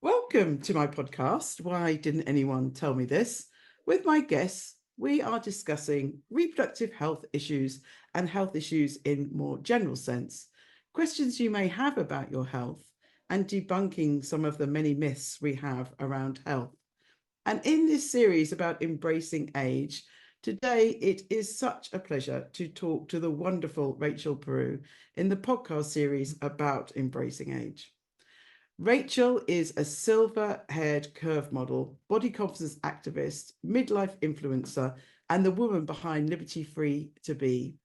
Welcome to my podcast, Why Didn't Anyone Tell Me This? With my guests, we are discussing reproductive health issues and health issues in more general sense, questions you may have about your health, and debunking some of the many myths we have around health. And in this series about embracing age, today it is such a pleasure to talk to the wonderful Rachel Peru in the podcast series about embracing age. Rachel is a silver-haired curve model, body confidence activist, midlife influencer, and the woman behind Liberty Free to Be.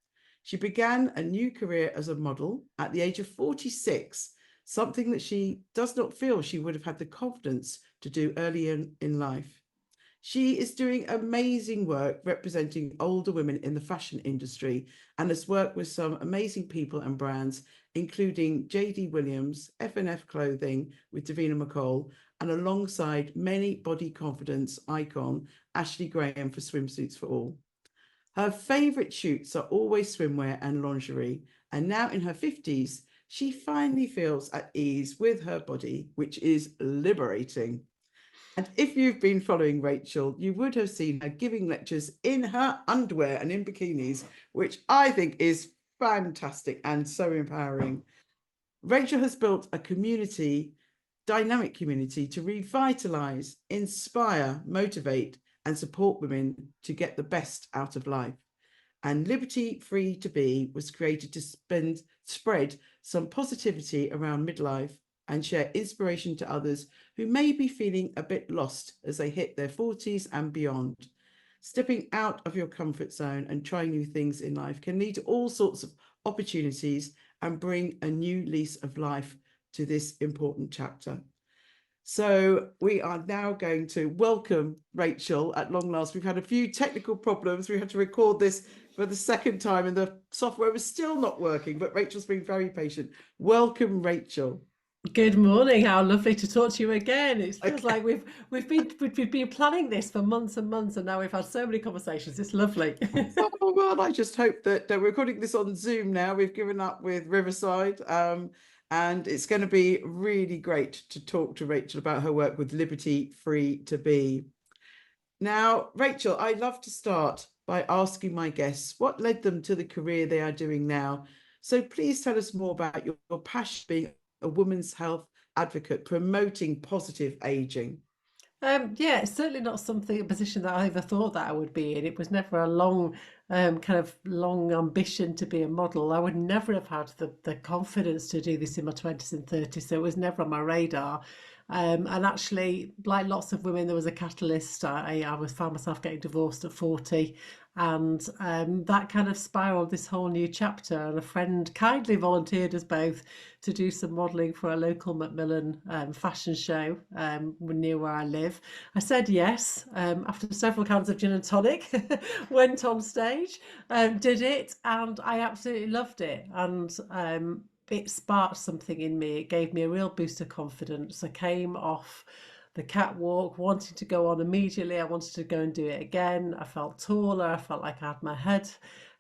She began a new career as a model at the age of 46, something that she does not feel she would have had the confidence to do earlier in life. She is doing amazing work representing older women in the fashion industry and has worked with some amazing people and brands, including JDWilliams, F&F Clothing with Davina McCall, and alongside many body confidence icon Ashley Graham for Swimsuits for All. Her favourite shoots are always swimwear and lingerie, and now in her 50s, she finally feels at ease with her body, which is liberating. And if you've been following Rachel, you would have seen her giving lectures in her underwear and in bikinis, which I think is fantastic and so empowering. Rachel has built a community, dynamic community, to revitalise, inspire, motivate, and support women to get the best out of life. And Liberty Free to Be was created to spread some positivity around midlife and share inspiration to others who may be feeling a bit lost as they hit their 40s and beyond. Stepping out of your comfort zone and trying new things in life can lead to all sorts of opportunities and bring a new lease of life to this important chapter. So we are now going to welcome Rachel at long last. We've had a few technical problems. We had to record this for the second time and the software was still not working, but Rachel's been very patient. Welcome, Rachel. Good morning. How lovely to talk to you again. It feels like we've been planning this for months and months, and now we've had so many conversations. It's lovely. Oh, well, I just hope that we're recording this on Zoom now. We've given up with Riverside, and it's going to be really great to talk to Rachel about her work with Liberty Free to Be. Now, Rachel, I'd love to start by asking my guests what led them to the career they are doing now. So please tell us more about your passion being a women's health advocate, promoting positive aging. Yeah, it's certainly not a position that I ever thought that I would be in. It was never a long ambition to be a model. I would never have had the confidence to do this in my 20s and 30s, so it was never on my radar. And actually, like lots of women, there was a catalyst. I found myself getting divorced at 40, and that kind of spiraled this whole new chapter. And a friend kindly volunteered us both to do some modelling for a local Macmillan fashion show near where I live. I said yes after several cans of gin and tonic, went on stage, did it, and I absolutely loved it. And it sparked something in me. It gave me a real boost of confidence. I came off the catwalk wanting to go on immediately. I wanted to go and do it again. I felt taller. I felt like I had my head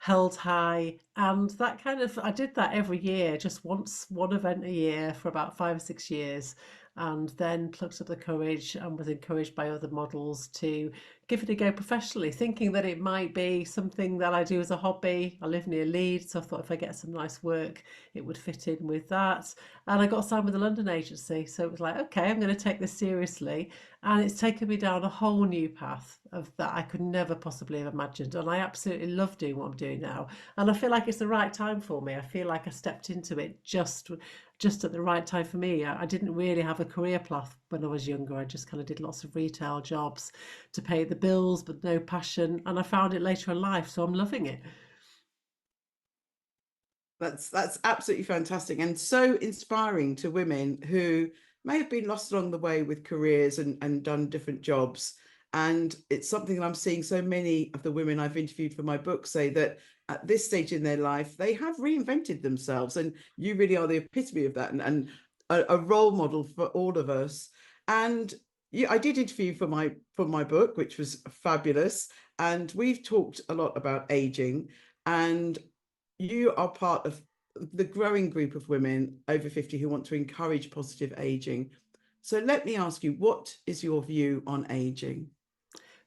held high. And I did that every year, just one event a year for about 5 or 6 years. And then plucked up the courage and was encouraged by other models to give it a go professionally, thinking that it might be something that I do as a hobby. I live near Leeds, so I thought if I get some nice work, it would fit in with that. And I got signed with a London agency, so it was like, okay, I'm going to take this seriously. And it's taken me down a whole new path of that I could never possibly have imagined. And I absolutely love doing what I'm doing now. And I feel like it's the right time for me. I feel like I stepped into it just at the right time for me. I didn't really have a career path when I was younger. I just kind of did lots of retail jobs to pay the bills, but no passion. And I found it later in life, so I'm loving it. That's absolutely fantastic and so inspiring to women who may have been lost along the way with careers and done different jobs. And it's something that I'm seeing so many of the women I've interviewed for my book say that at this stage in their life, they have reinvented themselves. And you really are the epitome of that and a role model for all of us. And I did interview for my book, which was fabulous. And we've talked a lot about aging. And you are part of the growing group of women over 50 who want to encourage positive aging. So let me ask you, what is your view on aging?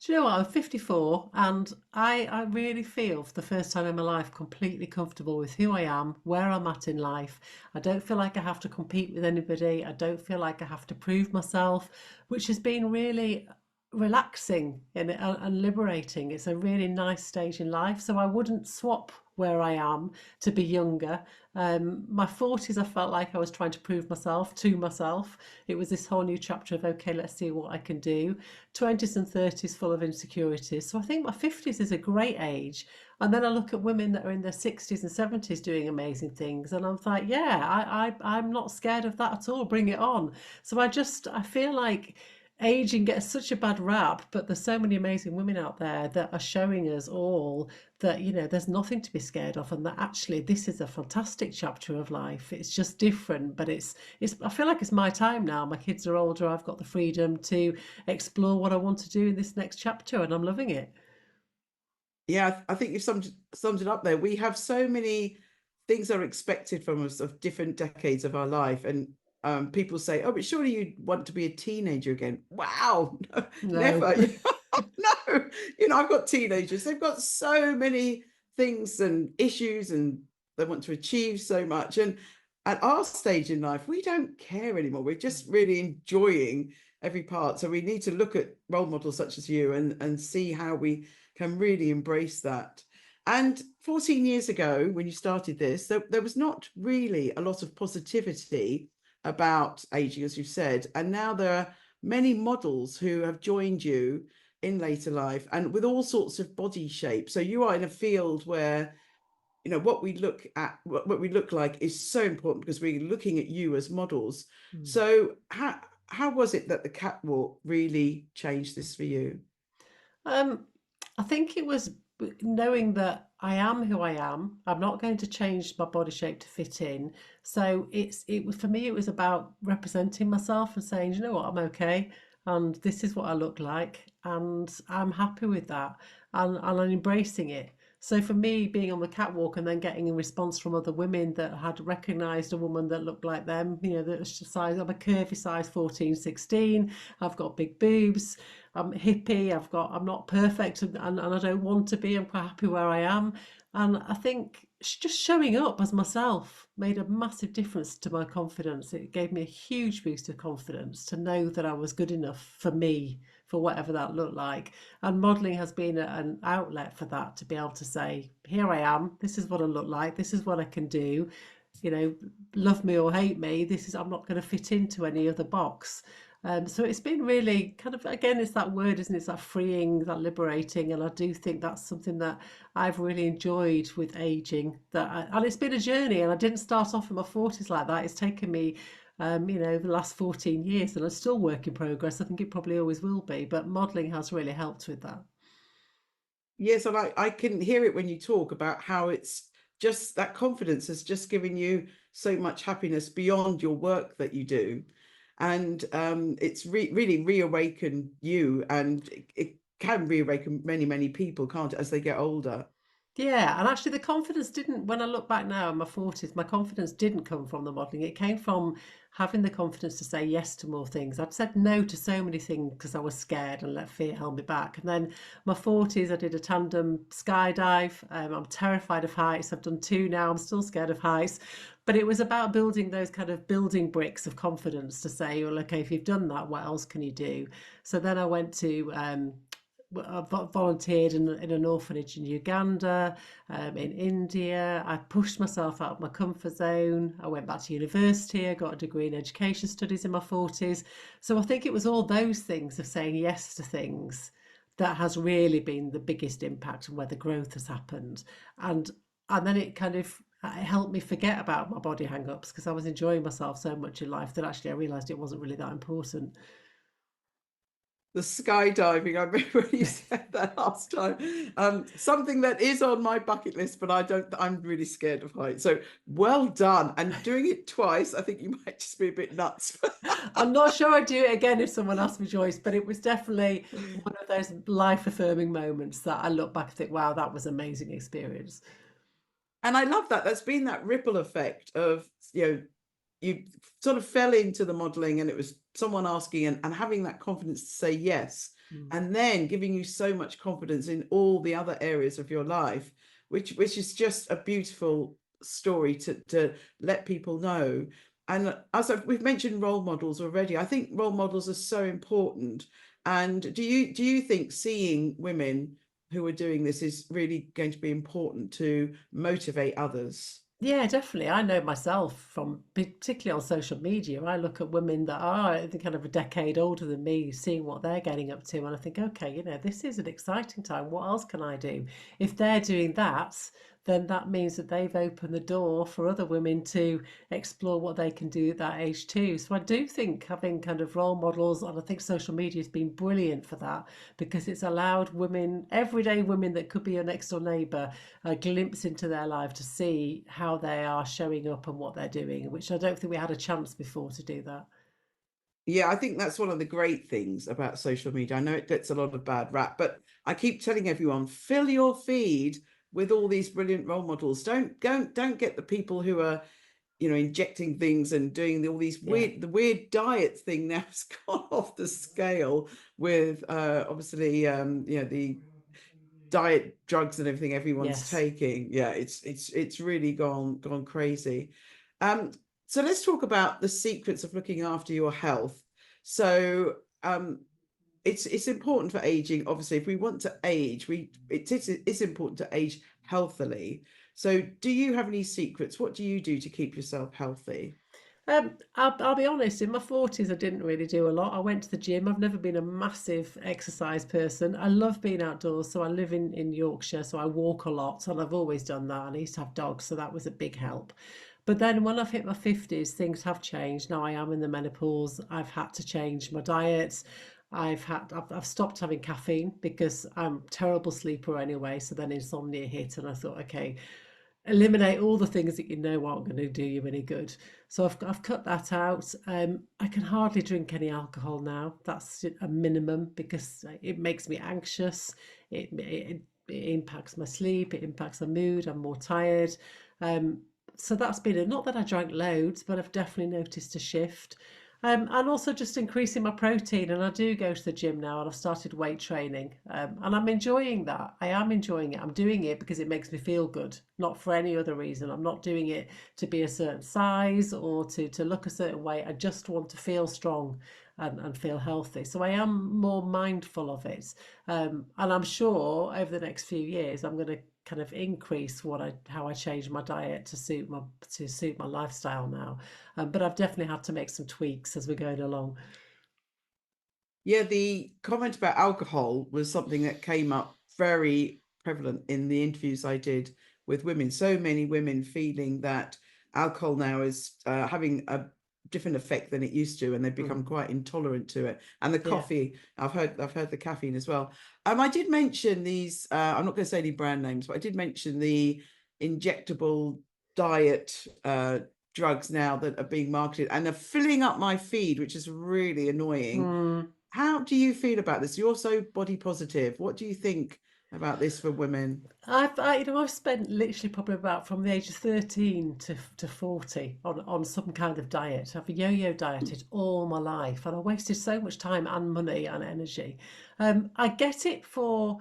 Do you know what? I'm 54 and I really feel for the first time in my life completely comfortable with who I am, where I'm at in life. I don't feel like I have to compete with anybody. I don't feel like I have to prove myself, which has been really relaxing and liberating. It's a really nice stage in life. So I wouldn't swap where I am to be younger. My 40s, I felt like I was trying to prove myself to myself. It was this whole new chapter of, okay, let's see what I can do. 20s and 30s full of insecurities. So I think my 50s is a great age. And then I look at women that are in their 60s and 70s doing amazing things. And I'm like, yeah, I'm not scared of that at all. Bring it on. So I feel like aging gets such a bad rap, but there's so many amazing women out there that are showing us all that, there's nothing to be scared of, and that actually this is a fantastic chapter of life. It's just different, but it's I feel like it's my time now. My kids are older, I've got the freedom to explore what I want to do in this next chapter, and I'm loving it. Yeah, I think you've summed it up there. We have so many things that are expected from us of different decades of our life. And people say, oh, but surely you want to be a teenager again. Wow, no, No. never. No, I've got teenagers. They've got so many things and issues, and they want to achieve so much. And at our stage in life, we don't care anymore. We're just really enjoying every part. So we need to look at role models such as you and see how we can really embrace that. And 14 years ago, when you started this, there was not really a lot of positivity about aging, as you've said. And now there are many models who have joined you in later life and with all sorts of body shapes. So you are in a field where what we look at, what we look like is so important because we're looking at you as models. Mm. So how was it that the catwalk really changed this for you? Um, I think it was knowing that I am who I am. I'm not going to change my body shape to fit in. So it was for me. It was about representing myself and saying, you know what, I'm okay, and this is what I look like, and I'm happy with that, and I'm embracing it. So for me, being on the catwalk and then getting a response from other women that had recognised a woman that looked like them, that was size, I'm a curvy size 14, 16. I've got big boobs. I'm hippie. I'm not perfect, and I don't want to be. I'm quite happy where I am. And I think just showing up as myself made a massive difference to my confidence. It gave me a huge boost of confidence to know that I was good enough for me, for whatever that looked like. And modelling has been an outlet for that, to be able to say, here I am, this is what I look like, this is what I can do. Love me or hate me, I'm not going to fit into any other box. So it's been really kind of, again, it's that word, isn't it? It's that freeing, that liberating. And I do think that's something that I've really enjoyed with aging. And it's been a journey, and I didn't start off in my 40s like that. It's taken me, the last 14 years, and I'm still work in progress. I think it probably always will be, but modelling has really helped with that. Yes, and I can hear it when you talk about how it's just that confidence has just given you so much happiness beyond your work that you do. And it's really reawakened you, and it can reawaken many, many people, can't it, as they get older? Yeah, and actually the confidence didn't, when I look back now in my 40s, my confidence didn't come from the modelling. It came from having the confidence to say yes to more things. I'd said no to so many things because I was scared and let fear hold me back. And then my 40s, I did a tandem skydive. I'm terrified of heights. I've done two now. I'm still scared of heights. But it was about building those kind of building bricks of confidence to say, well, okay, if you've done that, what else can you do? So then I went to I volunteered in an orphanage in Uganda, in India. I pushed myself out of my comfort zone. I went back to university. I got a degree in education studies in my 40s. So I think it was all those things of saying yes to things that has really been the biggest impact on where the growth has happened. And and then it helped me forget about my body hang-ups because I was enjoying myself so much in life that actually I realised it wasn't really that important. The skydiving, I remember when you said that last time. Something that is on my bucket list, but I'm really scared of heights. So well done. And doing it twice, I think you might just be a bit nuts. I'm not sure I'd do it again if someone asked me, Joyce, but it was definitely one of those life affirming moments that I look back and think, wow, that was an amazing experience. And I love that. That's been that ripple effect of, you sort of fell into the modeling, and it was someone asking, and having that confidence to say yes, Mm. and then giving you so much confidence in all the other areas of your life, which is just a beautiful story to let people know. And we've mentioned role models already, I think role models are so important. And do you think seeing women who are doing this is really going to be important to motivate others? Yeah, definitely. I know myself from particularly on social media. I look at women that are the kind of a decade older than me, seeing what they're getting up to, and I think, okay, this is an exciting time. What else can I do? If they're doing that, then that means that they've opened the door for other women to explore what they can do at that age too. So I do think having kind of role models, and I think social media has been brilliant for that because it's allowed women, everyday women that could be your next door neighbour, a glimpse into their life to see how they are showing up and what they're doing, which I don't think we had a chance before to do that. Yeah, I think that's one of the great things about social media. I know it gets a lot of bad rap, but I keep telling everyone, fill your feed with all these brilliant role models. Don't get the people who are, injecting things and doing all these Yeah. weird diet thing now has gone off the scale with obviously the diet drugs and everything everyone's Yes. taking. Yeah, it's really gone crazy. um so let's talk about the secrets of looking after your health. So it's important for aging. Obviously, if we want to age, it's important to age healthily. So do you have any secrets? What do you do to keep yourself healthy? I'll be honest, in my 40s, I didn't really do a lot. I went to the gym. I've never been a massive exercise person. I love being outdoors. So I live in Yorkshire, so I walk a lot, and I've always done that. And I used to have dogs, so that was a big help. But then when I've hit my 50s, things have changed. Now I am in the menopause. I've had to change my diet. I've stopped having caffeine because I'm a terrible sleeper anyway. So then insomnia hit, and I thought, okay, eliminate all the things that you know aren't going to do you any good. So I've cut that out. I can hardly drink any alcohol now. That's a minimum because it makes me anxious. It impacts my sleep. It impacts my mood. I'm more tired. Um, so that's been not that I drank loads, but I've definitely noticed a shift. And also just increasing my protein. And I do go to the gym now and I've started weight training. And I'm enjoying that. I am enjoying it. I'm doing it because it makes me feel good, not for any other reason. I'm not doing it to be a certain size or to look a certain way. I just want to feel strong and feel healthy. So I am more mindful of it. And I'm sure over the next few years, I'm going to kind of increase how I change my diet to suit my lifestyle now. But I've definitely had to make some tweaks as we're going along. Yeah, the comment about alcohol was something that came up very prevalent in the interviews I did with women. So many women feeling that alcohol now is having a different effect than it used to, and they've become Mm. quite intolerant to it. And the Yeah. coffee, I've heard the caffeine as well. I did mention these. I'm not going to say any brand names, but I did mention the injectable diet drugs now that are being marketed and are filling up my feed, which is really annoying. Mm. How do you feel about this? You're so body positive. What do you think about this for women? I've spent literally probably about from the age of 13 to 40 on some kind of diet. I've yo-yo dieted all my life and I wasted so much time and money and energy. I get it for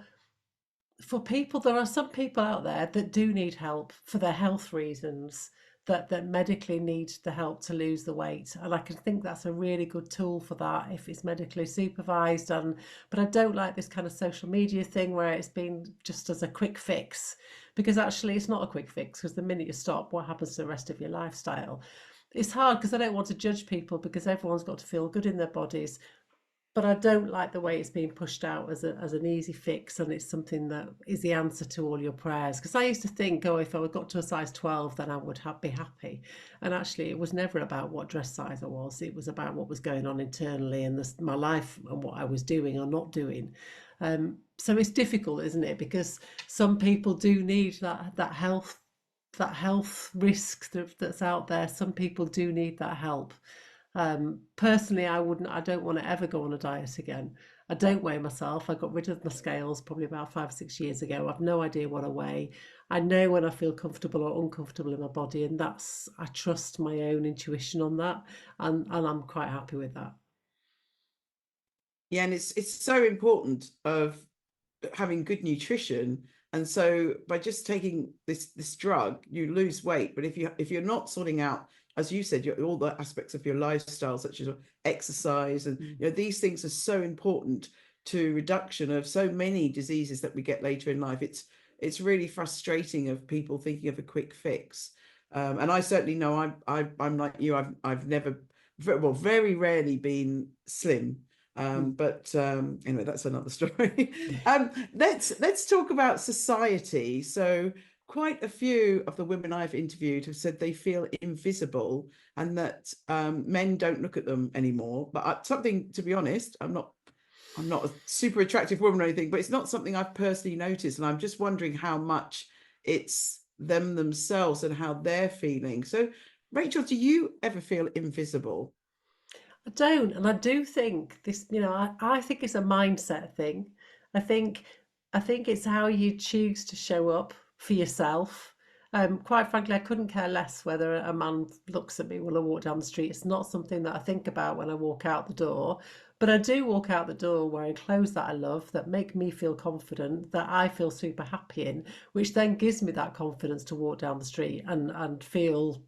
people. There are some people out there that do need help for their health reasons, that medically need the help to lose the weight, and I can think that's a really good tool for that if it's medically supervised. And but I don't like this kind of social media thing where it's been just as a quick fix, because actually it's not a quick fix, because the minute you stop, what happens to the rest of your lifestyle? It's hard because I don't want to judge people because everyone's got to feel good in their bodies, but I don't like the way it's being pushed out as an easy fix, and it's something that is the answer to all your prayers. Because I used to think, oh, if I got to a size 12, then I would be happy. And actually, it was never about what dress size I was. It was about what was going on internally and my life and what I was doing or not doing. So it's difficult, isn't it? Because some people do need that health risk that's out there. Some people do need that help. Personally, I don't want to ever go on a diet again. I don't weigh myself. I got rid of my scales probably about 5 or 6 years ago. I've no idea what I weigh. I know when I feel comfortable or uncomfortable in my body, and I trust my own intuition on that, and I'm quite happy with that. Yeah, and it's so important of having good nutrition. And so by just taking this drug, you lose weight. But if you're not sorting out, as you said, all the aspects of your lifestyle, such as exercise, and Mm. these things are so important to reduction of so many diseases that we get later in life. It's really frustrating of people thinking of a quick fix. And I certainly know I'm like you. I've never, well, very rarely been slim. Mm. But anyway, that's another story. Let's talk about society. So quite a few of the women I've interviewed have said they feel invisible and that men don't look at them anymore. But something, to be honest, I'm not a super attractive woman or anything, but it's not something I've personally noticed. And I'm just wondering how much it's them themselves and how they're feeling. So, Rachel, do you ever feel invisible? I don't, and I do think this, I think it's a mindset thing. I think I think it's how you choose to show up for yourself. Quite frankly, I couldn't care less whether a man looks at me when I walk down the street. It's not something that I think about when I walk out the door. But I do walk out the door wearing clothes that I love, that make me feel confident, that I feel super happy in, which then gives me that confidence to walk down the street and feel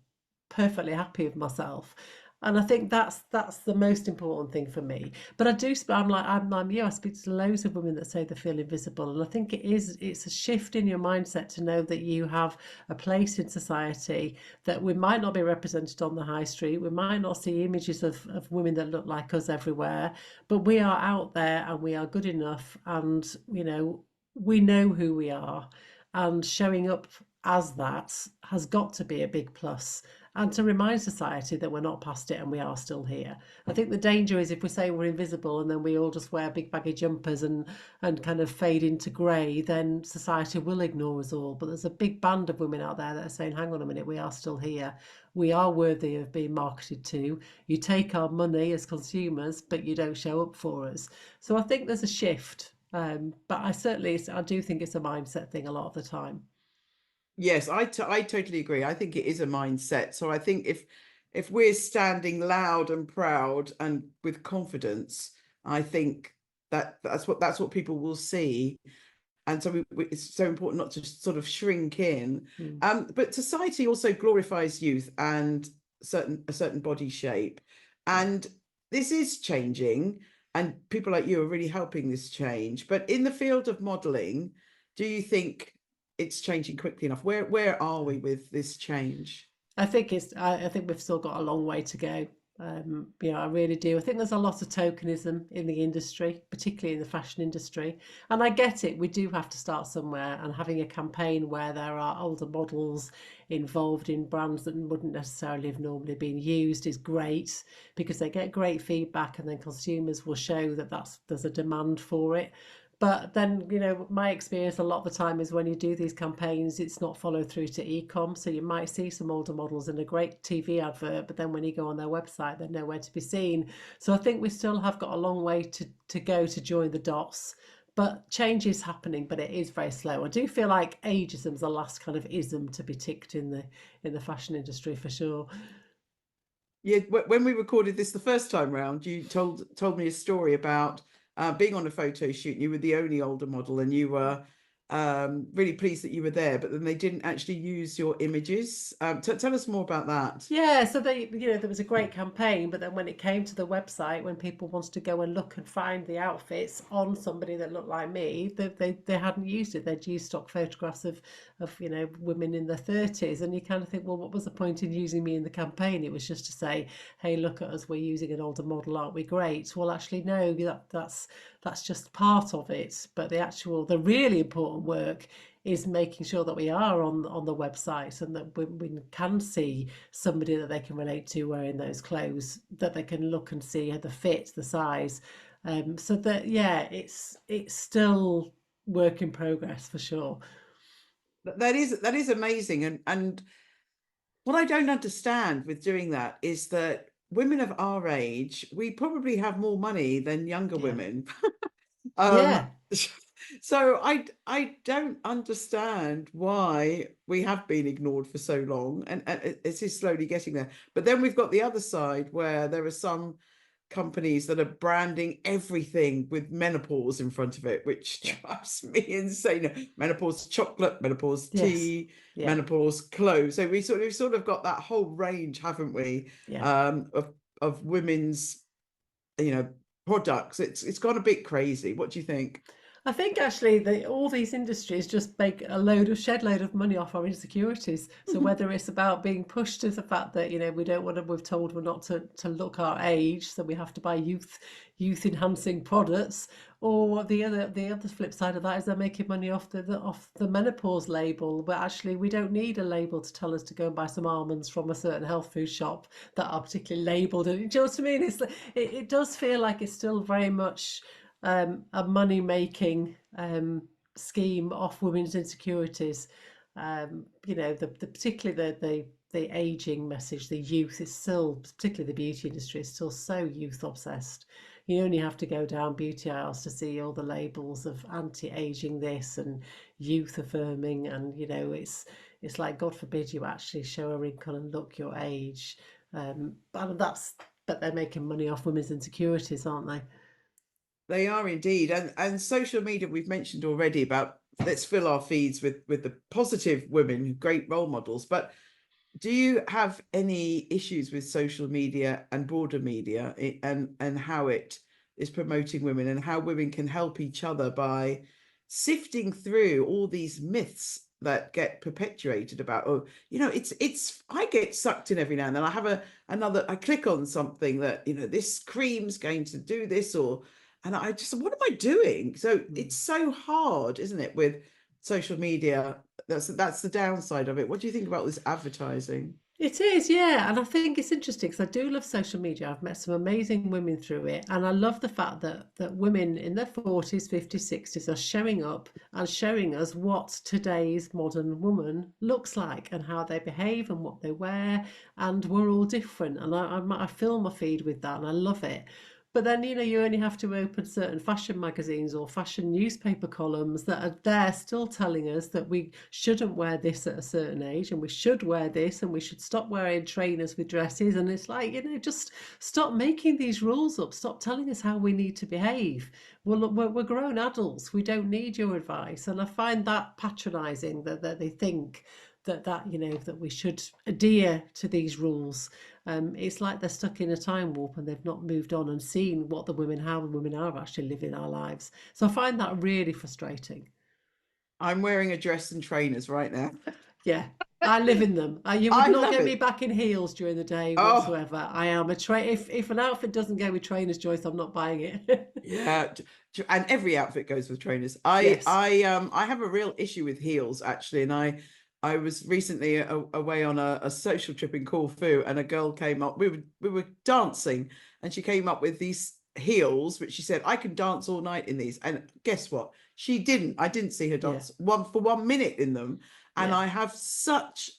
perfectly happy with myself. And I think that's the most important thing for me. But I do, I'm you. I speak to loads of women that say they feel invisible, and I think it's a shift in your mindset to know that you have a place in society, that we might not be represented on the high street, we might not see images of women that look like us everywhere, but we are out there and we are good enough, and we know who we are, and showing up as that has got to be a big plus, and to remind society that we're not past it and we are still here. I think the danger is if we say we're invisible and then we all just wear big baggy jumpers and kind of fade into grey, then society will ignore us all. But there's a big band of women out there that are saying, hang on a minute, we are still here. We are worthy of being marketed to. You take our money as consumers, but you don't show up for us. So I think there's a shift. But I do think it's a mindset thing a lot of the time. Yes, I totally agree. I think it is a mindset. So I think if we're standing loud and proud and with confidence, I think that's what people will see. And so it's so important not to sort of shrink in. Mm. But society also glorifies youth and a certain body shape, and this is changing. And people like you are really helping this change. But in the field of modeling, do you think it's changing quickly enough? Where are we with this change? I think we've still got a long way to go. I really do. I think there's a lot of tokenism in the industry, particularly in the fashion industry. And I get it. We do have to start somewhere, and having a campaign where there are older models involved in brands that wouldn't necessarily have normally been used is great, because they get great feedback, and then consumers will show that there's a demand for it. But then, my experience a lot of the time is when you do these campaigns, it's not followed through to e-com. So you might see some older models in a great TV advert, but then when you go on their website, they're nowhere to be seen. So I think we still have got a long way to go to join the dots. But change is happening, but it is very slow. I do feel like ageism's the last kind of ism to be ticked in the fashion industry for sure. Yeah, when we recorded this the first time round, you told me a story about being on a photo shoot. And you were the only older model, and you were really pleased that you were there. But then they didn't actually use your images. Tell us more about that. Yeah, so there was a great campaign, but then when it came to the website, when people wanted to go and look and find the outfits on somebody that looked like me, they hadn't used it. They'd used stock photographs of women in their 30s, and you kind of think, well, what was the point in using me in the campaign? It was just to say, hey, look at us, we're using an older model, aren't we great? Well, actually, no, that's just part of it. But the really important work is making sure that we are on the website, and that we can see somebody that they can relate to wearing those clothes, that they can look and see the fit, the size. So that, yeah, it's still work in progress for sure. That is amazing. And what I don't understand with doing that is that women of our age, we probably have more money than younger Yeah. women. Yeah. So I don't understand why we have been ignored for so long, and it is slowly getting there. But then we've got the other side where there are some companies that are branding everything with menopause in front of it, which Yeah. drives me insane. Menopause chocolate, menopause Yes. tea, Yeah. menopause clothes. So we've sort of got that whole range, haven't we? Yeah. Of women's, you know, products. It's gone a bit crazy. What do you think? I think actually all these industries just make a shed load of money off our insecurities. So whether it's about being pushed to the fact that, we don't want to, we're told we're not to look our age, so we have to buy youth enhancing products, or the other flip side of that is they're making money off the menopause label, but actually we don't need a label to tell us to go and buy some almonds from a certain health food shop that are particularly labeled. And do you know what I mean? It does feel like it's still very much a money making scheme off women's insecurities. Particularly the aging message, the youth is still, particularly the beauty industry, is still so youth obsessed. You only have to go down beauty aisles to see all the labels of anti-aging this and youth affirming, and it's like, God forbid you actually show a wrinkle and look your age. But they're making money off women's insecurities, aren't they? They are indeed, and social media we've mentioned already about let's fill our feeds with the positive women, great role models. But do you have any issues with social media and broader media, and how it is promoting women and how women can help each other by sifting through all these myths that get perpetuated about, oh, it's I get sucked in every now and then. I have I click on something that, this cream's going to do this, and I just, what am I doing? So Mm. it's so hard, isn't it, with social media? That's the downside of it. What do you think about this advertising? It is, yeah. And I think it's interesting because I do love social media. I've met some amazing women through it. And I love the fact that women in their 40s, 50s, 60s are showing up and showing us what today's modern woman looks like and how they behave and what they wear. And we're all different. And I fill my feed with that and I love it. But then, you only have to open certain fashion magazines or fashion newspaper columns that are there still telling us that we shouldn't wear this at a certain age and we should wear this and we should stop wearing trainers with dresses. And it's like, just stop making these rules up. Stop telling us how we need to behave. Well, we're grown adults. We don't need your advice. And I find that patronising that they think that we should adhere to these rules. It's like they're stuck in a time warp and they've not moved on and seen how the women are actually living our lives. So I find that really frustrating. I'm wearing a dress and trainers right now. Yeah, I live in them. You would I not love get me it. back in heels during the day Oh, whatsoever. I am a if an outfit doesn't go with trainers, Joyce, I'm not buying it. yeah. And every outfit goes with trainers. Yes. I have a real issue with heels, actually, and I was recently away on a social trip in Corfu, and a girl came up. We were dancing, and she came up with these heels, which she said, I can dance all night in these. And guess what? She didn't. I didn't see her Yeah. dance 1 minute in them. And Yeah. I have such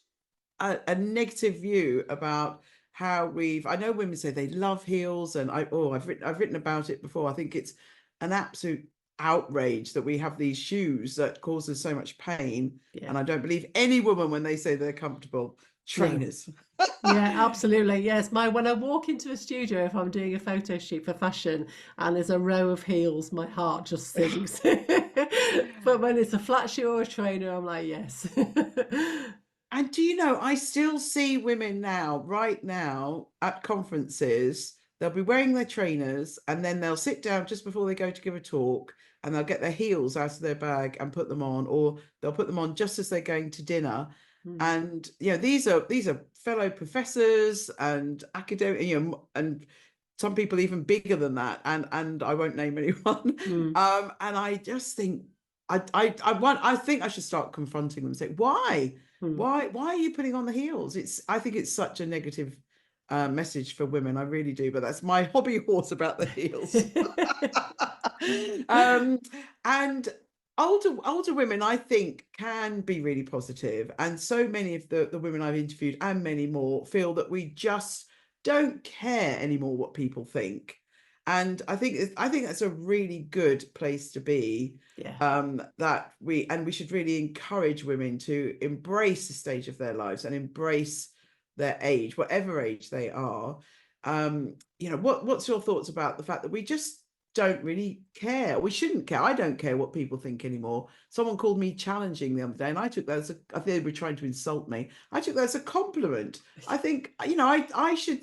a negative view about how I know women say they love heels, and I've written about it before. I think it's an absolute outrage that we have these shoes that causes so much pain, Yeah. and I don't believe any woman when they say they're comfortable. No. Trainers. Yeah, absolutely. Yes, when I walk into a studio, if I'm doing a photo shoot for fashion and there's a row of heels, my heart just sinks. But when it's a flat shoe or a trainer, I'm like, yes. And do you know, I still see women now, right now, at conferences, they'll be wearing their trainers and then they'll sit down just before they go to give a talk, and they'll get their heels out of their bag and put them on, or they'll put them on just as they're going to dinner. Mm, And these are fellow professors and academic, and some people even bigger than that, and I won't name anyone. mm, And I just think I think I should start confronting them and say, why? mm. Why are you putting on the heels? I think it's such a negative message for women. I really do, but that's my hobby horse about the heels. um, and older women, I think, can be really positive, and so many of the women I've interviewed and many more feel that we just don't care anymore what people think. And I think that's a really good place to be. Yeah. That we should really encourage women to embrace the stage of their lives and embrace their age, whatever age they are. What's your thoughts about the fact that we just don't really care? We shouldn't care. I don't care what people think anymore. Someone called me challenging the other day, and I took that as I think they were trying to insult me. I took that as a compliment. I think, I should,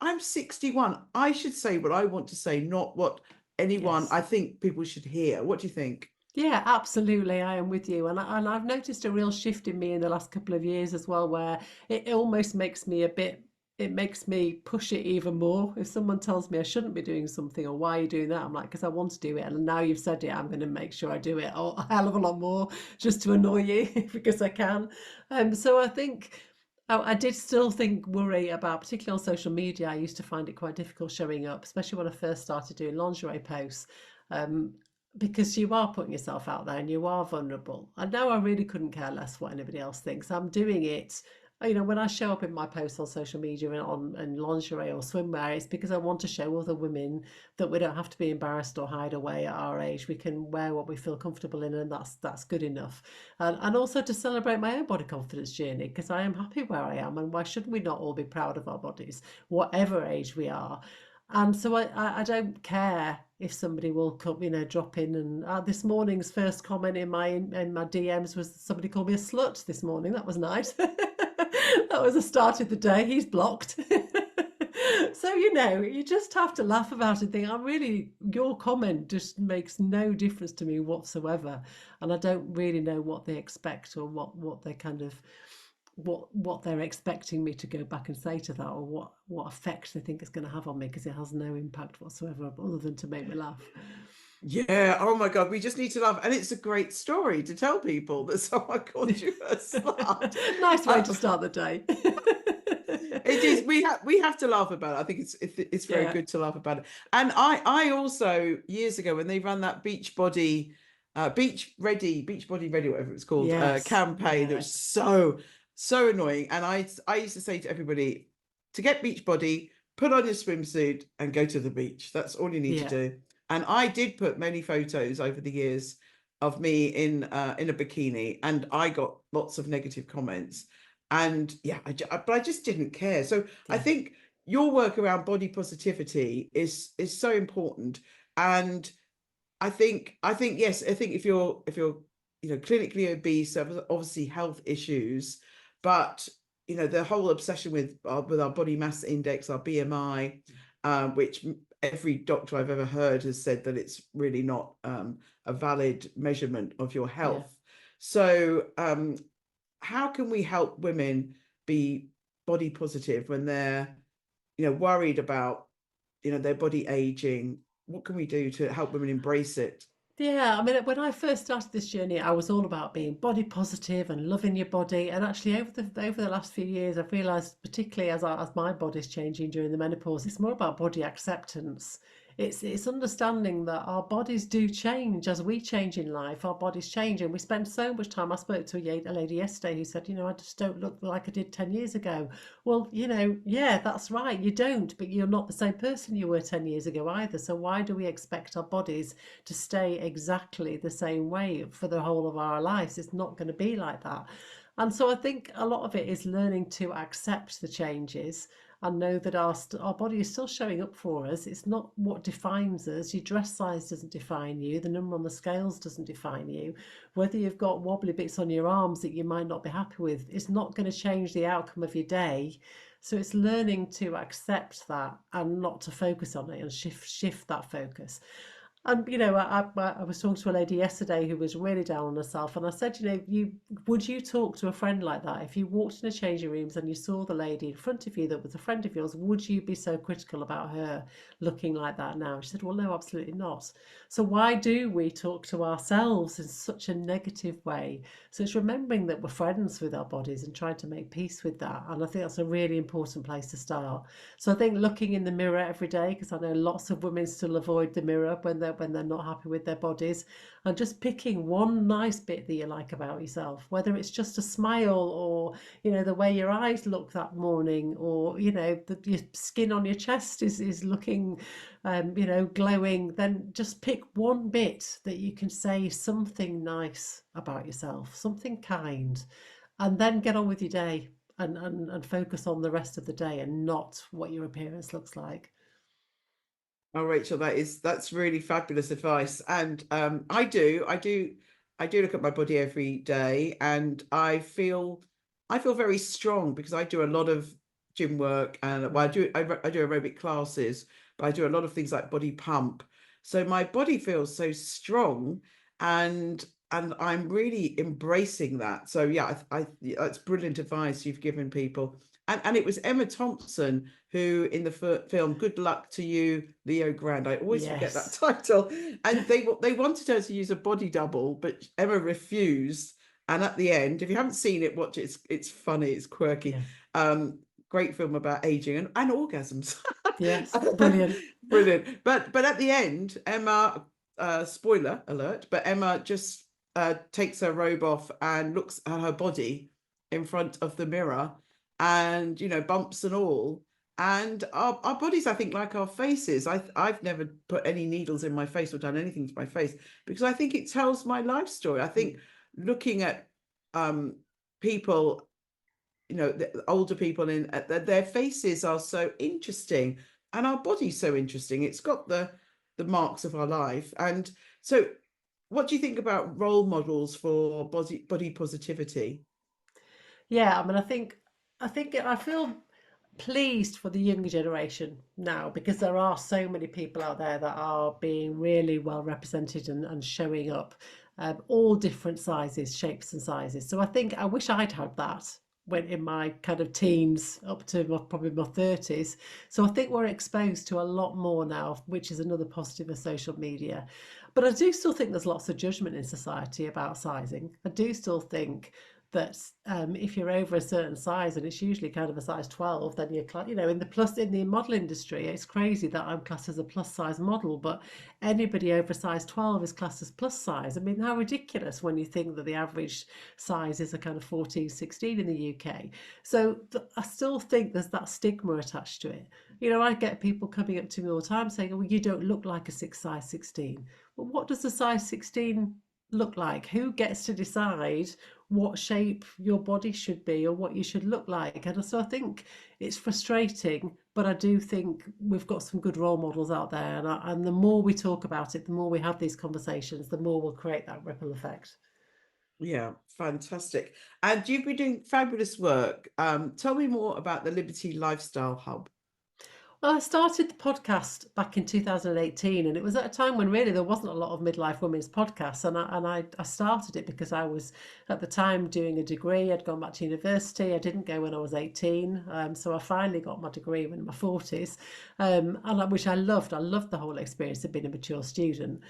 I'm 61. I should say what I want to say, not what anyone Yes. I think people should hear. What do you think? Yeah, absolutely. I am with you. And I've noticed a real shift in me in the last couple of years as well, where it almost makes me it makes me push it even more. If someone tells me I shouldn't be doing something or why are you doing that, I'm like, because I want to do it. And now you've said it, I'm going to make sure I do it a hell of a lot more just to annoy you because I can. So I think I did still worry about, particularly on social media. I used to find it quite difficult showing up, especially when I first started doing lingerie posts. Um, because you are putting yourself out there and you are vulnerable. And now I really couldn't care less what anybody else thinks. I'm doing it. When I show up in my posts on social media and on and lingerie or swimwear, it's because I want to show other women that we don't have to be embarrassed or hide away at our age. We can wear what we feel comfortable in, and that's good enough. And also to celebrate my own body confidence journey, because I am happy where I am, and why shouldn't we not all be proud of our bodies, whatever age we are? And so I don't care if somebody will come, drop in. And this morning's first comment in my DMs was somebody called me a slut this morning. That was nice. That was the start of the day. He's blocked. So, you just have to laugh about it and think, your comment just makes no difference to me whatsoever. And I don't really know what they expect or what they kind of what they're expecting me to go back and say to that, or what effect they think it's going to have on me, because it has no impact whatsoever other than to make me laugh. Yeah, oh my God, we just need to laugh. And it's a great story to tell people that someone called you a slut. Nice way to Uh, start the day. it is. We have to laugh about it. I think it's very Yeah. good to laugh about it. And I also, years ago, when they ran that beach body ready, whatever it's called, Yes. campaign, that Yeah. was so annoying. And I used to say to everybody, to get beach body, put on your swimsuit and go to the beach. That's all you need to Yeah. do. And I did put many photos over the years of me in a bikini, and I got lots of negative comments. And yeah, but I just didn't care. So I Yeah. think your work around body positivity is so important. And I think yes, I think if you're clinically obese, so obviously health issues, but the whole obsession with our body mass index, our BMI, which every doctor I've ever heard has said that it's really not a valid measurement of your Yeah. health. So how can we help women be body positive when they're worried about their body aging? What can we do to help women embrace it? Yeah, I mean, when I first started this journey, I was all about being body positive and loving your body. And actually, over the last few years, I've realised, particularly as my body's changing during the menopause, it's more about body acceptance. It's understanding that our bodies do change as we change in life. Our bodies change, and we spend so much time. I spoke to a lady yesterday who said, I just don't look like I did 10 years ago. Well, yeah, that's right. You don't, but you're not the same person you were 10 years ago either. So why do we expect our bodies to stay exactly the same way for the whole of our lives? It's not going to be like that. And so I think a lot of it is learning to accept the changes and know that our body is still showing up for us. It's not what defines us. Your dress size doesn't define you. The number on the scales doesn't define you. Whether you've got wobbly bits on your arms that you might not be happy with, it's not going to change the outcome of your day. So it's learning to accept that and not to focus on it and shift that focus. And I was talking to a lady yesterday who was really down on herself, and I said, would you talk to a friend like that if you walked in a changing rooms and you saw the lady in front of you that was a friend of yours? Would you be so critical about her looking like that now? She said, well, no, absolutely not. So why do we talk to ourselves in such a negative way? So it's remembering that we're friends with our bodies and trying to make peace with that. And I think that's a really important place to start. So I think looking in the mirror every day, because I know lots of women still avoid the mirror out when they're not happy with their bodies, and just picking one nice bit that you like about yourself, whether it's just a smile, or the way your eyes look that morning, or your skin on your chest is looking glowing. Then just pick one bit that you can say something nice about yourself, something kind, and then get on with your day, and focus on the rest of the day and not what your appearance looks like. Oh, Rachel, that's really fabulous advice. And I do look at my body every day, and I feel very strong because I do a lot of gym work, and well, I do aerobic classes, but I do a lot of things like body pump. So my body feels so strong, and I'm really embracing that. So yeah, that's brilliant advice you've given people. And it was Emma Thompson who, in the film Good Luck to You, Leo Grand, I always forget that Yes. title, and they wanted her to use a body double, but Emma refused. And at the end, if you haven't seen it, watch it. It's funny, it's quirky. Yeah. Um, Great film about aging and orgasms. Yes. Brilliant. Brilliant. But at the end, Emma, spoiler alert, but Emma just takes her robe off and looks at her body in front of the mirror, and bumps and all. And our bodies, I think, like our faces, I've never put any needles in my face or done anything to my face, because I think it tells my life story. I think looking at people, the older people, in their faces are so interesting, and our body's so interesting. It's got the marks of our life. And so what do you think about role models for body positivity? Yeah, I mean, I feel pleased for the younger generation now, because there are so many people out there that are being really well represented, and showing up, all different sizes, shapes, and sizes. So I wish I'd had that when in my kind of teens up to probably my 30s. So I think we're exposed to a lot more now, which is another positive of social media. But I do still think there's lots of judgment in society about sizing. I do still think that if you're over a certain size, and it's usually kind of a size 12, then you're in the model industry, it's crazy that I'm classed as a plus size model, but anybody over size 12 is classed as plus size. I mean, how ridiculous when you think that the average size is a kind of 14, 16 in the UK. So I still think there's that stigma attached to it. I get people coming up to me all the time saying, oh, you don't look like a size 16. But what does a size 16 look like? Who gets to decide what shape your body should be, or what you should look like? And so I think it's frustrating, but I do think we've got some good role models out there, and the more we talk about it, the more we have these conversations, the more we'll create that ripple effect. Yeah, fantastic. And you've been doing fabulous work. Tell me more about the Liberty Lifestyle Hub. Well, I started the podcast back in 2018, and it was at a time when really there wasn't a lot of midlife women's podcasts. And I started it because I was at the time doing a degree. I'd gone back to university. I didn't go when I was 18. So I finally got my degree in my 40s, which I loved. I loved the whole experience of being a mature student.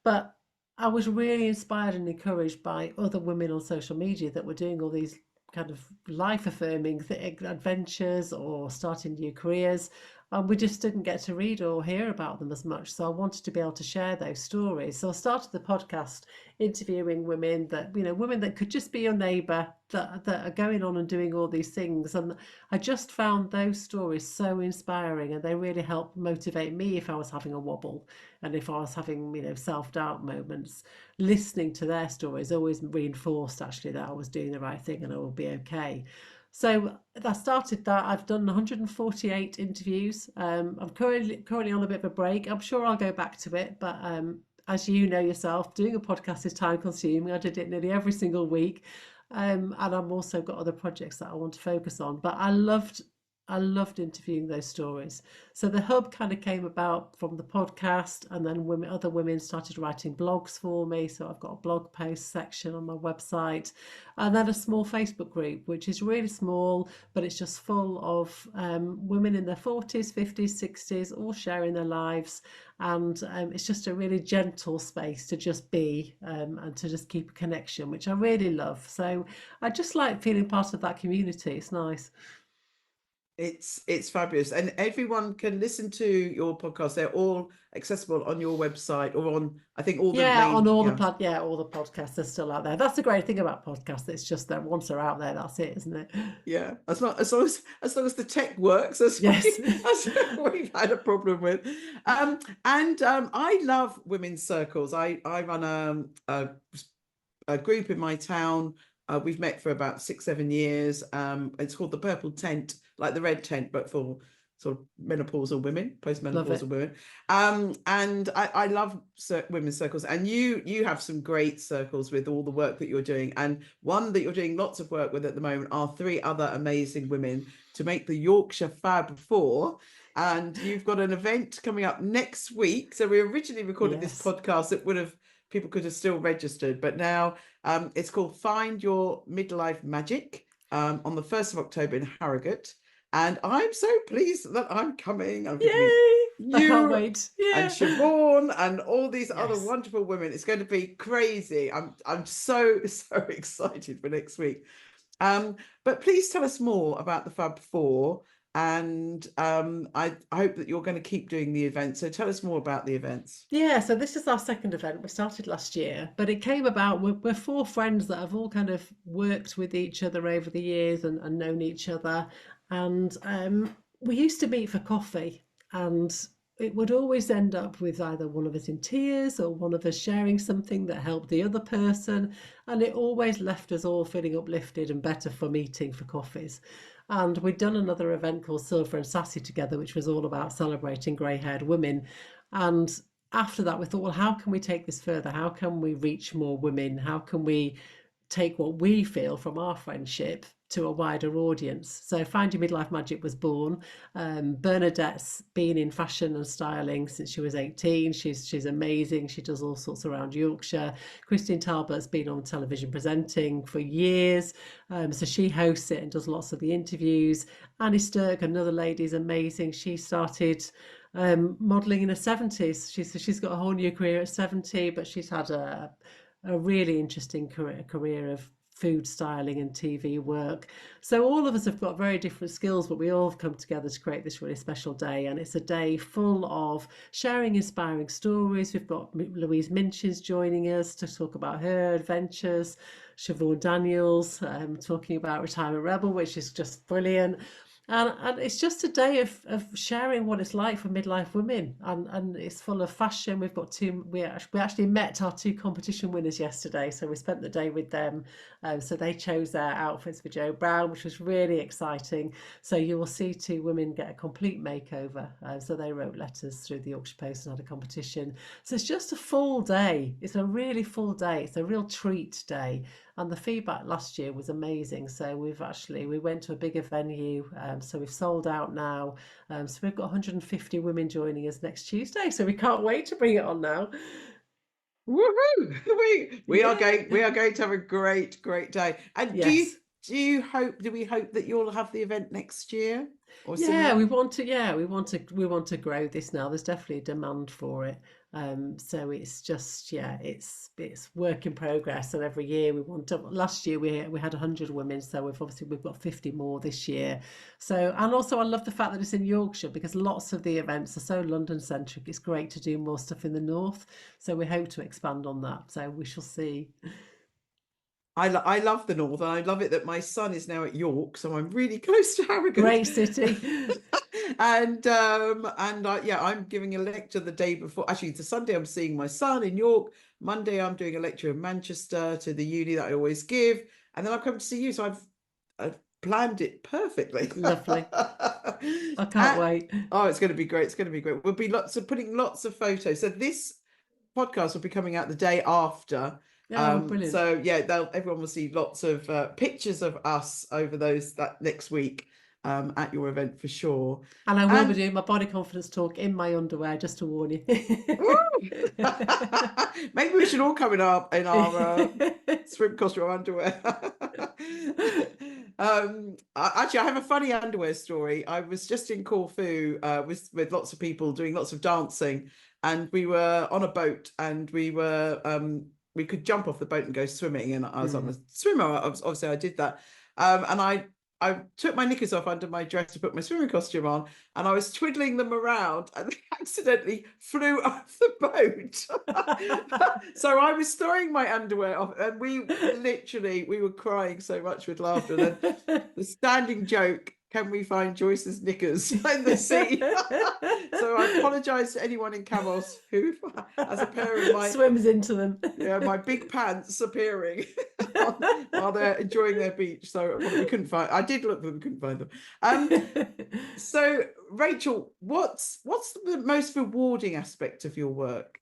But I was really inspired and encouraged by other women on social media that were doing all these kind of life affirming adventures, or starting new careers, and we just didn't get to read or hear about them as much. So I wanted to be able to share those stories. So I started the podcast interviewing women that could just be your neighbour, that are going on and doing all these things. And I just found those stories so inspiring, and they really helped motivate me if I was having a wobble, and if I was having, self-doubt moments. Listening to their stories always reinforced actually that I was doing the right thing and I will be okay. So I started that. I've done 148 interviews. I'm currently on a bit of a break. I'm sure I'll go back to it, but as you know yourself, doing a podcast is time consuming. I did it nearly every single week. And I've also got other projects that I want to focus on. But I loved interviewing those stories. So the hub kind of came about from the podcast, and then other women started writing blogs for me. So I've got a blog post section on my website, and then a small Facebook group, which is really small, but it's just full of women in their 40s, 50s, 60s, all sharing their lives. And it's just a really gentle space to just be, and to just keep a connection, which I really love. So I just like feeling part of that community. It's nice. It's fabulous, and everyone can listen to your podcast. They're all accessible on your website or on, I think, all the Yeah, on main, all yeah. all the podcasts are still out there. That's the great thing about podcasts. It's just that once they're out there, that's it, isn't it? Yeah, as long as the tech works, Yes. as we've had a problem with. I love women's circles. I run a group in my town. We've met for about 6-7 years. It's called the Purple Tent, like the red tent, but for sort of menopausal women, Love postmenopausal it. women. And I love women's circles, and you have some great circles with all the work that you're doing. And one that you're doing lots of work with at the moment are 3 other amazing women to make the Yorkshire Fab Four. And you've got an event coming up next week. So we originally recorded this Yes. podcast that would have, people could have still registered, but now it's called Find Your Midlife Magic, on the 1st of October in Harrogate. And I'm so pleased that I'm coming. I'm going to meet Yay! I can't you wait. and Yeah. Siobhan and all these other Yes. wonderful women. It's going to be crazy. I'm so excited for next week. But please tell us more about the Fab Four, and I hope that you're going to keep doing the events. So tell us more about the events. Yeah, so this is our second event. We started last year, but it came about. We're 4 friends that have all kind of worked with each other over the years and known each other. And we used to meet for coffee, and it would always end up with either one of us in tears or one of us sharing something that helped the other person. And it always left us all feeling uplifted and better for meeting for coffees. And we'd done another event called Silver and Sassy together, which was all about celebrating grey haired women. And after that, we thought, well, how can we take this further? How can we reach more women? How can we take what we feel from our friendship to a wider audience? So Find Your Midlife Magic was born. Bernadette's been in fashion and styling since she was 18. She's amazing. She does all sorts around Yorkshire. Christine Talbot's been on television presenting for years. So she hosts it and does lots of the interviews. Annie Sturck, another lady, is amazing. She started modelling in her 70s. She's got a whole new career at 70, but she's had a really interesting career of food styling and TV work. So all of us have got very different skills, but we all have come together to create this really special day. And it's a day full of sharing inspiring stories. We've got Louise Minchin's joining us to talk about her adventures. Siobhan Daniels talking about Retirement Rebel, which is just brilliant. And it's just a day of sharing what it's like for midlife women, and it's full of fashion. We've got we actually met our 2 competition winners yesterday, so we spent the day with them. So they chose their outfits for Joe Brown, which was really exciting. So you will see 2 women get a complete makeover. So they wrote letters through the Yorkshire Post and had a competition. So it's just a full day. It's a really full day. It's a real treat day. And the feedback last year was amazing. So we went to a bigger venue. So we've sold out now. So we've got 150 women joining us next Tuesday. So we can't wait to bring it on now. Woohoo! We are Yeah. going to have a great day. And Yes. do we hope that you'll have the event next year or Yeah, similar? we want to grow this now. There's definitely a demand for it. So it's just, yeah, it's work in progress. And every year we want to. Last year we had 100 women, so we've got 50 more this year. So, and also I love the fact that it's in Yorkshire, because lots of the events are so London centric. It's great to do more stuff in the north. So we hope to expand on that. So we shall see. I love the north, and I love it that my son is now at York, so I'm really close to Harrogate. Great city. Yeah, I'm giving a lecture the day before. Actually, it's a Sunday. I'm seeing my son in York. Monday, I'm doing a lecture in Manchester to the uni that I always give, and then I've come to see you. So I've planned it perfectly. Lovely. I can't Uh, wait. oh, it's going to be great. It's going to be great. We'll be putting lots of photos. So this podcast will be coming out the day after. Oh, brilliant. So yeah, everyone will see lots of pictures of us over that next week at your event for sure. And I will be And doing my body confidence talk in my underwear, just to warn you. maybe we should all come in our swim costume underwear. Actually, I have a funny underwear story. I was just in Corfu with lots of people doing lots of dancing, and we were on a boat, and we could jump off the boat and go swimming, and I was on a swimmer. Obviously I did that, and I took my knickers off under my dress to put my swimming costume on, and I was twiddling them around, and they accidentally flew off the boat. So I was throwing my underwear off, and we were crying so much with laughter. And then the standing joke: can we find Joyce's knickers in the sea? So I apologise to anyone in Camos who has a pair of my swims into them. my big pants appearing while they're enjoying their beach. So we couldn't find. I did look for them, couldn't find them. So Rachel, what's the most rewarding aspect of your work?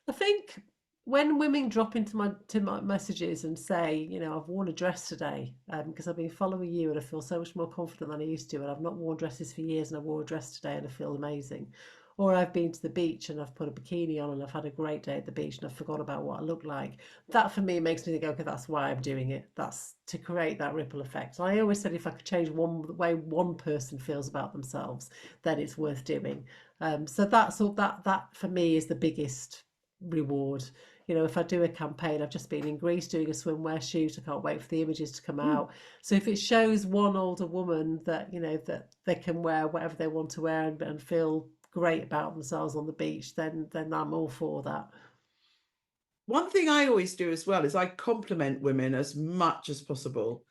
I think when women drop into my messages and say, you know, I've worn a dress today because I've been following you and I feel so much more confident than I used to, and I've not worn dresses for years and I wore a dress today and I feel amazing. Or I've been to the beach and I've put a bikini on and I've had a great day at the beach and I've forgot about what I look like. That for me makes me think, okay, that's why I'm doing it. That's to create that ripple effect. And I always said if I could change the way one person feels about themselves, then it's worth doing. So that's all that for me is the biggest reward. You know, if I do a campaign, I've just been in Greece doing a swimwear shoot. I can't wait for the images to come out. So if it shows one older woman that, you know, that they can wear whatever they want to wear and feel great about themselves on the beach, then I'm all for that. One thing I always do as well is I compliment women as much as possible.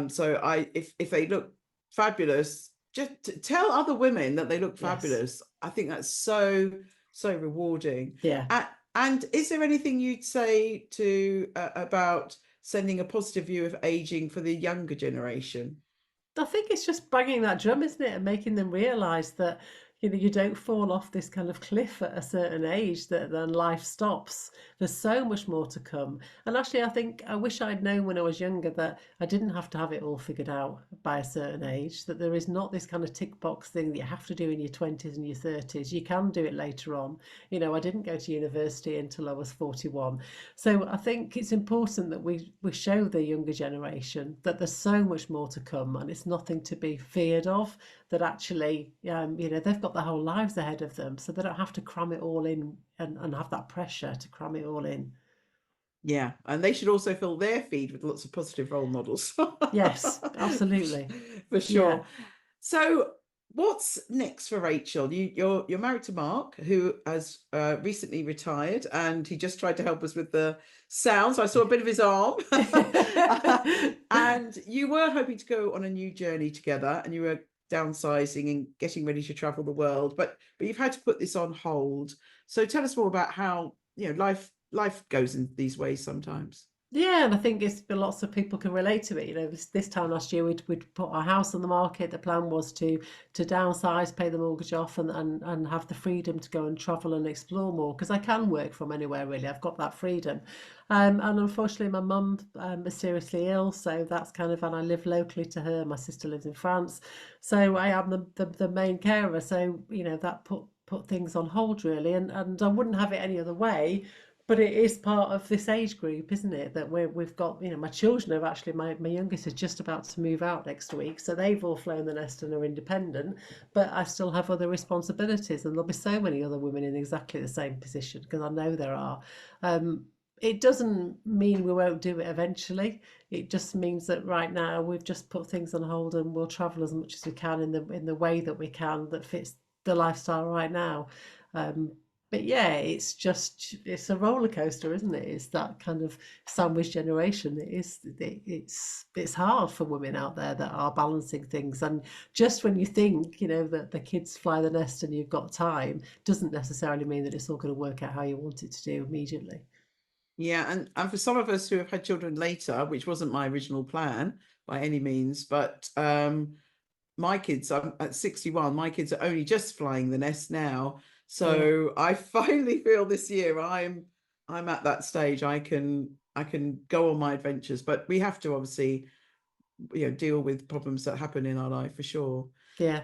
So if they look fabulous, just tell other women that they look fabulous. Yes. I think that's so rewarding. Yeah. And is there anything you'd say to about sending a positive view of aging for the younger generation? I think it's just banging that drum, isn't it, and making them realise that, you know, you don't fall off this kind of cliff at a certain age that then life stops. There's so much more to come. And actually, I think I wish I'd known when I was younger that I didn't have to have it all figured out by a certain age, that there is not this kind of tick box thing that you have to do in your 20s and your 30s. You can do it later on. You know, I didn't go to university until I was 41. So I think it's important that we show the younger generation that there's so much more to come and it's nothing to be feared of, that actually, you know, they've got their whole lives ahead of them, so they don't have to cram it all in and have that pressure to cram it all in. Yeah, and they should also fill their feed with lots of positive role models. Yes, absolutely. For sure. Yeah. So what's next for Rachel? You're married to Mark, who has recently retired, and he just tried to help us with the sounds. I saw a bit of his arm. And you were hoping to go on a new journey together, and you were downsizing and getting ready to travel the world, but you've had to put this on hold. So tell us more about how, you know, life goes in these ways sometimes. Yeah, and I think it's lots of people can relate to it. You know, this time last year we'd put our house on the market. The plan was to downsize, pay the mortgage off, and have the freedom to go and travel and explore more, because I can work from anywhere really. I've got that freedom. And unfortunately my mum is seriously ill, so that's kind of, and I live locally to her. My sister lives in France, so I am the main carer. So, you know, that put things on hold really, and I wouldn't have it any other way. But it is part of this age group, isn't it? That we've got, you know, my children have actually, my youngest is just about to move out next week. So they've all flown the nest and are independent, but I still have other responsibilities. And there'll be so many other women in exactly the same position, because I know there are. It doesn't mean we won't do it eventually. It just means that right now we've just put things on hold and we'll travel as much as we can in the way that we can that fits the lifestyle right now. But yeah, it's a roller coaster, isn't it? It's that kind of sandwich generation. It's hard for women out there that are balancing things. And just when you think, you know, that the kids fly the nest and you've got time, doesn't necessarily mean that it's all going to work out how you want it to do immediately. Yeah, and for some of us who have had children later, which wasn't my original plan by any means, but my kids, I'm at 61, my kids are only just flying the nest now. So yeah. I finally feel this year I'm at that stage. I can go on my adventures, but we have to obviously, you know, deal with problems that happen in our life for sure. Yeah.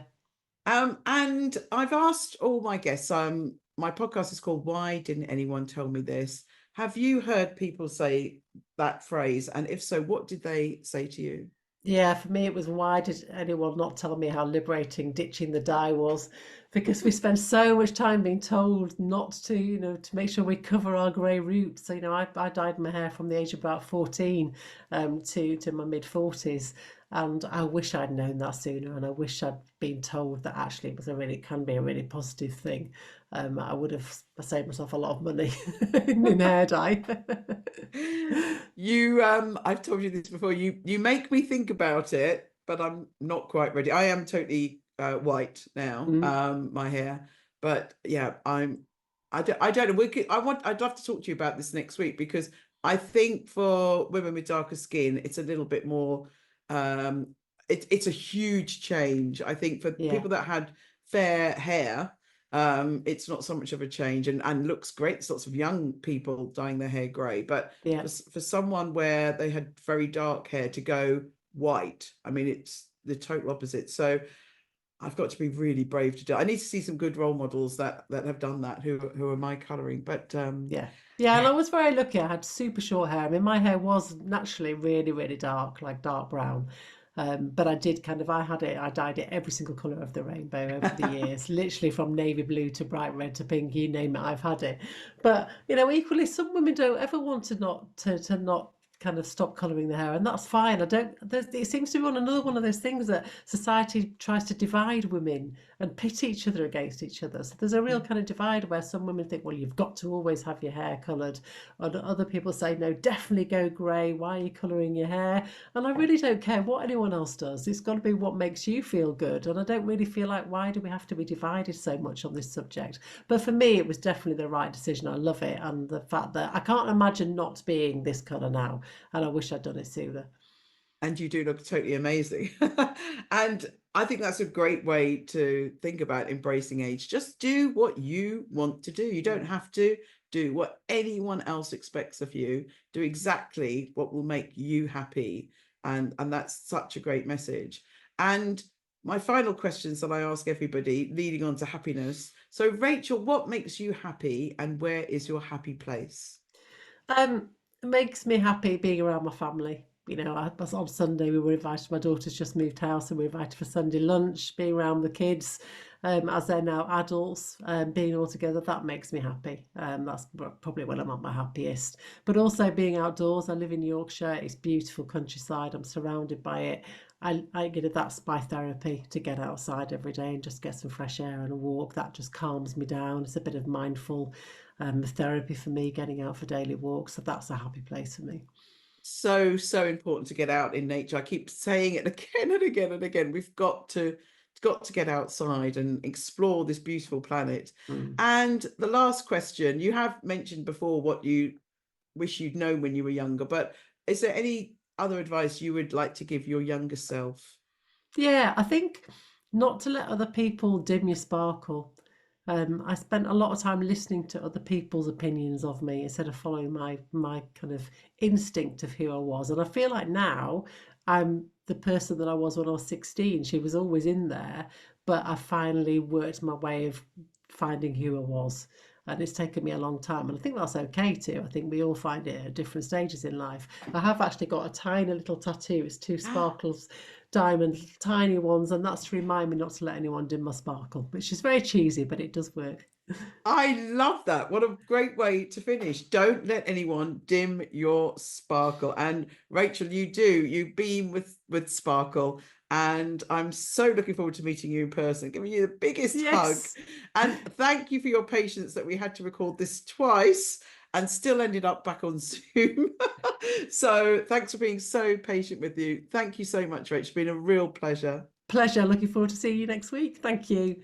And I've asked all my guests, my podcast is called Why Didn't Anyone Tell Me This? Have you heard people say that phrase? And if so, what did they say to you? Yeah, for me it was, why did anyone not tell me how liberating ditching the dye was? because we spend so much time being told not to, to make sure we cover our grey roots. So, I dyed my hair from the age of about 14 to my mid 40s. And I wish I'd known that sooner, and I wish I'd been told that actually it can be a really positive thing. I would have saved myself a lot of money in hair dye. I've told you this before. You make me think about it, but I'm not quite ready. I am totally white now, Mm, my hair, but yeah, I don't know. I'd love to talk to you about this next week, because I think for women with darker skin, it's a little bit more. It's a huge change. I think for yeah, people that had fair hair, it's not so much of a change, and looks great. There's lots of young people dyeing their hair grey, but yeah. for someone where they had very dark hair to go white, I mean, it's the total opposite. So I've got to be really brave to do. I need to see some good role models that have done that, who are my colouring. But Yeah. Yeah, and yeah. I was very lucky. I had super short hair. I mean, my hair was naturally really, really dark, like dark brown. But I dyed it every single colour of the rainbow over the years, literally from navy blue to bright red to pink, you name it, I've had it. But, equally, some women don't ever want to not kind of stop colouring their hair, and that's fine. It seems to be another one of those things that society tries to divide women and pit each other against each other. So there's a real kind of divide where some women think, well, you've got to always have your hair coloured. And other people say, no, definitely go grey. Why are you colouring your hair? And I really don't care what anyone else does. It's got to be what makes you feel good. And I don't really feel like, why do we have to be divided so much on this subject? But for me, it was definitely the right decision. I love it. And the fact that I can't imagine not being this colour now. And I wish I'd done it sooner. And you do look totally amazing. And I think that's a great way to think about embracing age. Just do what you want to do. You don't Mm. have to do what anyone else expects of you. Do exactly what will make you happy. And that's such a great message. And my final questions that I ask everybody, leading on to happiness. So, Rachel, what makes you happy, and where is your happy place? Um, it makes me happy being around my family. On Sunday we were invited. My daughter's just moved house, and we were invited for Sunday lunch. Being around the kids, as they're now adults, being all together, that makes me happy. That's probably when I'm at my happiest. But also being outdoors. I live in Yorkshire. It's beautiful countryside. I'm surrounded by it. That's my therapy, to get outside every day and just get some fresh air and a walk. That just calms me down. It's a bit of mindful therapy for me, getting out for daily walks. So that's a happy place for me. So important to get out in nature. I keep saying it again and again and again. We've got to get outside and explore this beautiful planet. Mm. And the last question, you have mentioned before what you wish you'd known when you were younger, but is there any other advice you would like to give your younger self? Yeah, I think not to let other people dim your sparkle. I spent a lot of time listening to other people's opinions of me instead of following my kind of instinct of who I was. And I feel like now I'm the person that I was when I was 16. She was always in there, but I finally worked my way of finding who I was. And it's taken me a long time. And I think that's okay too. I think we all find it at different stages in life. I have actually got a tiny little tattoo. It's two sparkles, diamond, tiny ones. And that's to remind me not to let anyone dim my sparkle, which is very cheesy, but it does work. I love that. What a great way to finish. Don't let anyone dim your sparkle. And Rachel, you beam with sparkle. And I'm so looking forward to meeting you in person, giving you the biggest hug. Yes. And thank you for your patience that we had to record this twice and still ended up back on Zoom. So thanks for being so patient with you. Thank you so much, Rachel. It's been a real pleasure. Pleasure. Looking forward to seeing you next week. Thank you.